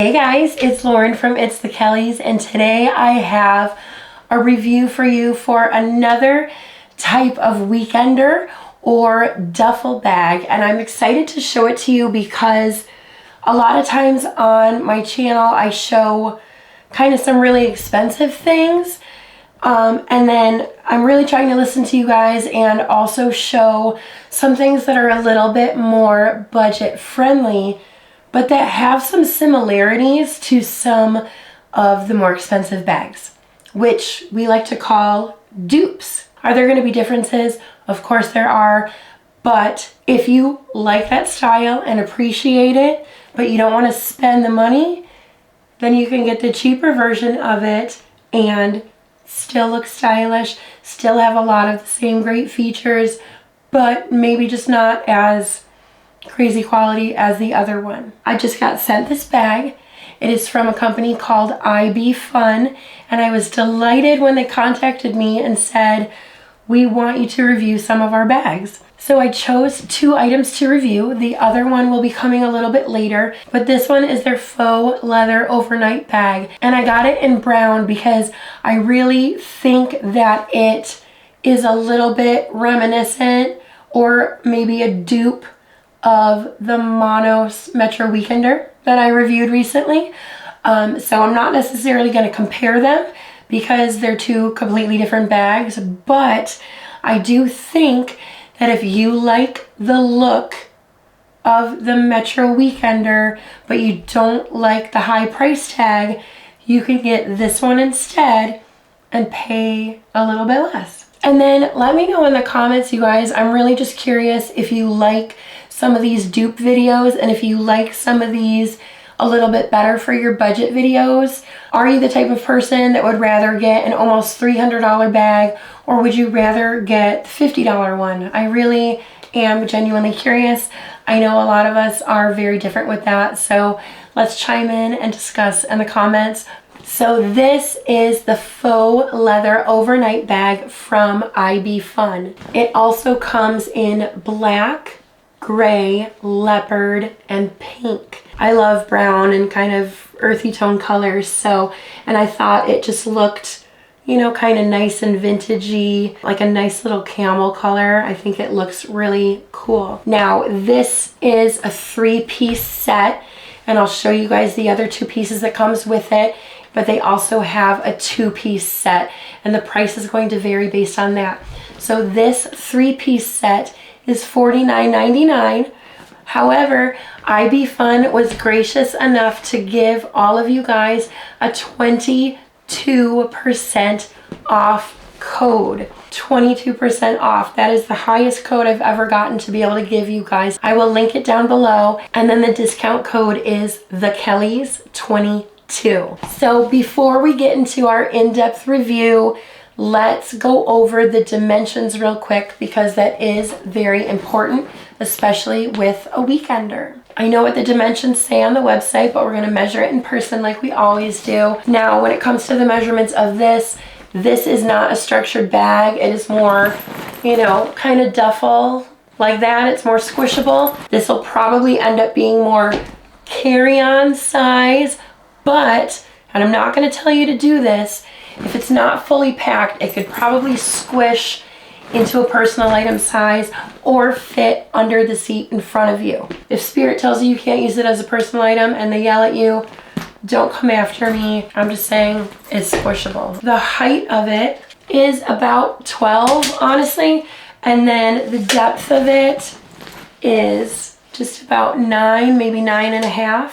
Hey guys, it's Lauren from It's the Kellys, and today I have a review for you for another type of weekender or duffel bag, and I'm excited to show it to you because a lot of times on my channel I show kind of some really expensive things, and then I'm really trying to listen to you guys and also show some things that are a little bit more budget friendly but that have some similarities to some of the more expensive bags, which we like to call dupes. Are there going to be differences? Of course there are, but if you like that style and appreciate it, but you don't want to spend the money, then you can get the cheaper version of it and still look stylish, still have a lot of the same great features, but maybe just not as crazy quality as the other one. I just got sent this bag. It is from a company called Ibfun, and I was delighted when they contacted me and said, we want you to review some of our bags. So I chose 2 items to review. The other one will be coming a little bit later, but this one is their faux leather overnight bag, and I got it in brown because I really think that it is a little bit reminiscent or maybe a dupe of the Monos Metro Weekender that I reviewed recently. So I'm not necessarily going to compare them because they're 2 completely different bags, but I do think that if you like the look of the Metro Weekender but you don't like the high price tag, you can get this one instead and pay a little bit less. And then let me know in the comments, you guys, I'm really just curious if you like some of these dupe videos and if you like some of these a little bit better for your budget videos. Are you the type of person that would rather get an almost $300 bag, or would you rather get the $50 one? I really am genuinely curious. I know a lot of us are very different with that, so let's chime in and discuss in the comments. So this is the faux leather overnight bag from Ibfun. It also comes in black, gray, leopard, and pink. I love brown and kind of earthy tone colors, and I thought it just looked, you know, kind of nice and vintagey, like a nice little camel color. I think it looks really cool. Now, this is a 3-piece set, and I'll show you guys the other 2 pieces that comes with it, but they also have a 2-piece set, and the price is going to vary based on that. So this 3-piece set is $49.99. However, Ibfun was gracious enough to give all of you guys a 22% off code. 22% off. That is the highest code I've ever gotten to be able to give you guys. I will link it down below, and then the discount code is thekellys22. So before we get into our in-depth review, let's go over the dimensions real quick because that is very important, especially with a weekender. I know what the dimensions say on the website, but we're going to measure it in person like we always do. Now, when it comes to the measurements of this is not a structured bag. It is more, you know, kind of duffel like that. It's more squishable. This will probably end up being more carry-on size, but, and I'm not going to tell you to do this, if it's not fully packed, it could probably squish into a personal item size or fit under the seat in front of you. If Spirit tells you you can't use it as a personal item and they yell at you, don't come after me. I'm just saying it's squishable. The height of it is about 12, honestly, and then the depth of it is just about 9, maybe 9.5.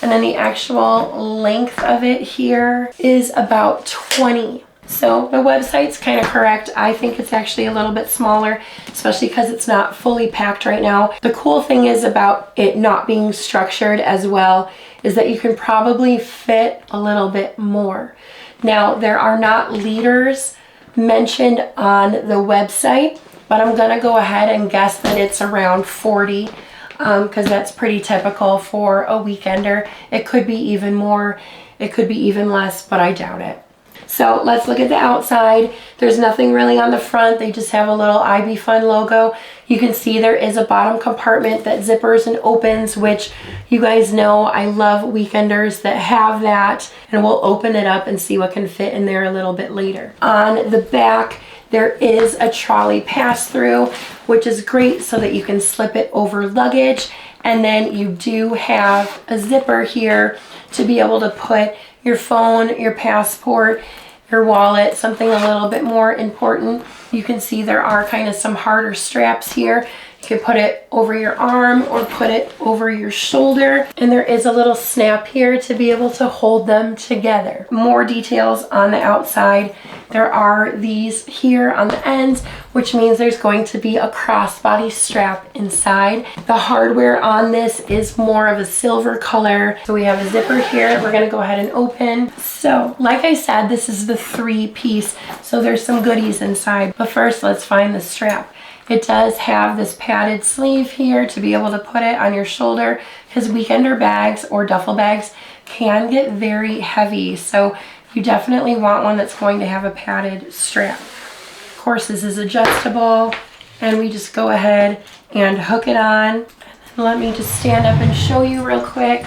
And then the actual length of it here is about 20. So the website's kind of correct. I think it's actually a little bit smaller, especially because it's not fully packed right now. The cool thing is about it not being structured as well is that you can probably fit a little bit more. Now, there are not liters mentioned on the website, but I'm gonna go ahead and guess that it's around 40. Because that's pretty typical for a weekender. It could be even more, it could be even less, but I doubt it. So let's look at the outside. There's nothing really on the front. They just have a little Ibfun logo. You can see there is a bottom compartment that zippers and opens, which you guys know I love weekenders that have that, and we'll open it up and see what can fit in there a little bit later. On the back, there is a trolley pass-through, which is great so that you can slip it over luggage. And then you do have a zipper here to be able to put your phone, your passport, your wallet, something a little bit more important. You can see there are kind of some harder straps here. You can put it over your arm or put it over your shoulder. And there is a little snap here to be able to hold them together. More details on the outside. There are these here on the ends, which means there's going to be a crossbody strap inside. The hardware on this is more of a silver color. So we have a zipper here. We're gonna go ahead and open. So like I said, this is the 3-piece. So there's some goodies inside. But first, let's find the strap. It does have this padded sleeve here to be able to put it on your shoulder, because weekender bags or duffel bags can get very heavy. So you definitely want one that's going to have a padded strap. Of course, this is adjustable, and we just go ahead and hook it on. And then let me just stand up and show you real quick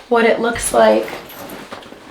what it looks like.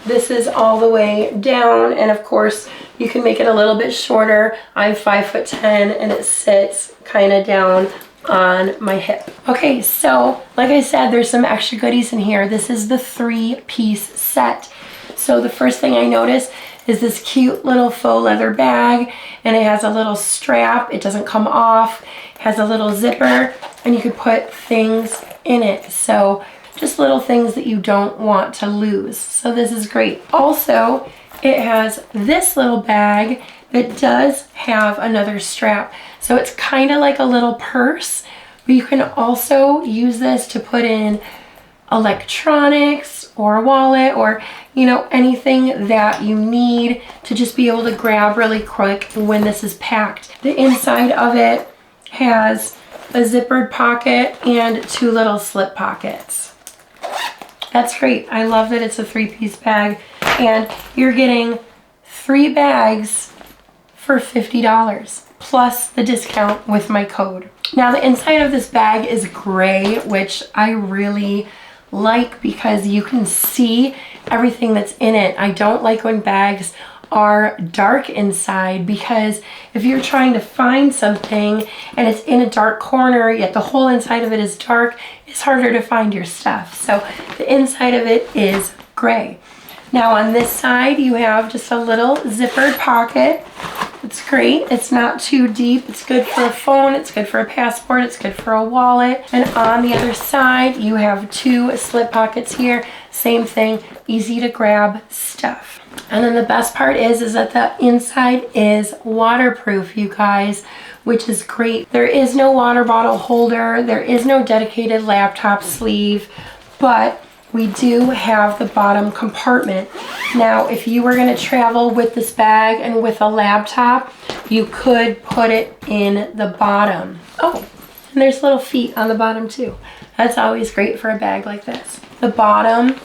This is all the way down, and of course you can make it a little bit shorter. I'm 5'10", and it sits kind of down on my hip. Okay, so like I said, there's some extra goodies in here. This is the 3-piece set. So the first thing I notice is this cute little faux leather bag, and it has a little strap. It doesn't come off. It has a little zipper, and you could put things in it. So just little things that you don't want to lose. So this is great. Also, it has this little bag that does have another strap. So it's kind of like a little purse, but you can also use this to put in electronics or a wallet, or you know, anything that you need to just be able to grab really quick when this is packed. The inside of it has a zippered pocket and 2 little slip pockets. That's great. I love that it's a 3-piece bag, and you're getting 3 bags for $50 plus the discount with my code. Now the inside of this bag is gray, which I really like because you can see everything that's in it. I don't like when bags are dark inside, because if you're trying to find something and it's in a dark corner yet the whole inside of it is dark, it's harder to find your stuff. So the inside of it is gray. Now on this side you have just a little zippered pocket. It's great. It's not too deep. It's good for a phone. It's good for a passport. It's good for a wallet. And on the other side, you have 2 slip pockets here. Same thing, easy to grab stuff. And then the best part is that the inside is waterproof, you guys, which is great. There is no water bottle holder. There is no dedicated laptop sleeve, but we do have the bottom compartment. Now, if you were gonna travel with this bag and with a laptop, you could put it in the bottom. Oh, and there's little feet on the bottom too. That's always great for a bag like this. The bottom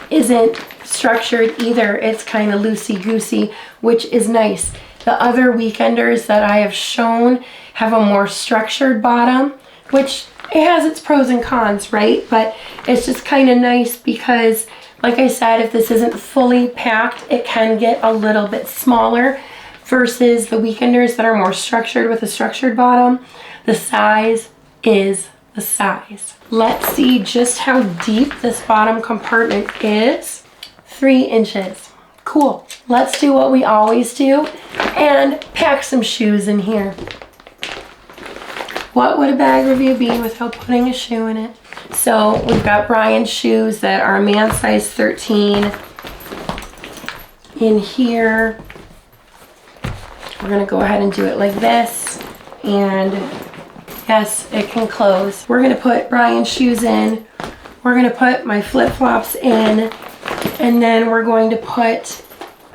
isn't structured either. It's kind of loosey-goosey, which is nice. The other weekenders that I have shown have a more structured bottom, which it has its pros and cons, right? But it's just kind of nice because, like I said, if this isn't fully packed, it can get a little bit smaller versus the weekenders that are more structured with a structured bottom. The size is the size. Let's see just how deep this bottom compartment is. 3 inches. Cool. Let's do what we always do and pack some shoes in here. What would a bag review be without putting a shoe in it? So we've got Brian's shoes that are man size 13 in here. We're gonna go ahead and do it like this, and yes, it can close. We're gonna put Brian's shoes in. We're gonna put my flip-flops in, and then we're going to put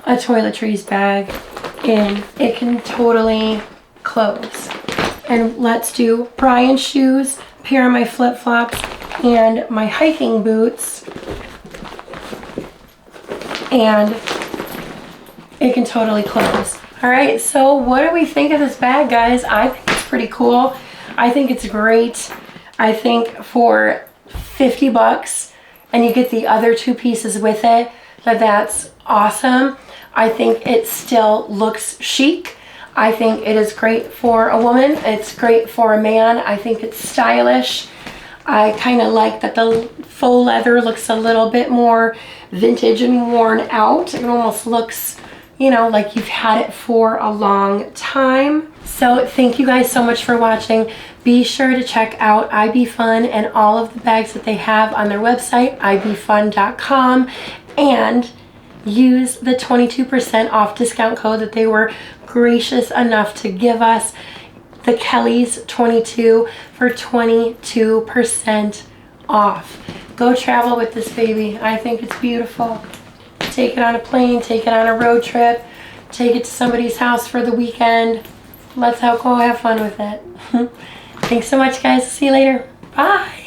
a toiletries bag in. It can totally close. And let's do Brian's shoes, a pair of my flip-flops, and my hiking boots, and it can totally close. All right, so what do we think of this bag, guys? I think it's pretty cool. I think it's great. I think for 50 bucks and you get the other 2 pieces with it, that's awesome. I think it still looks chic. I think it is great for a woman. It's great for a man. I think it's stylish. I kind of like that the faux leather looks a little bit more vintage and worn out. It almost looks, you know, like you've had it for a long time. So thank you guys so much for watching. Be sure to check out Ibfun and all of the bags that they have on their website, ibfun.com, and use the 22% off discount code that they were gracious enough to give us, the Kelly's 22, for 22% off. Go travel with this baby. I think it's beautiful. Take it on a plane, take it on a road trip, take it to somebody's house for the weekend. Let's go have fun with it. Thanks so much, guys. See you later. Bye.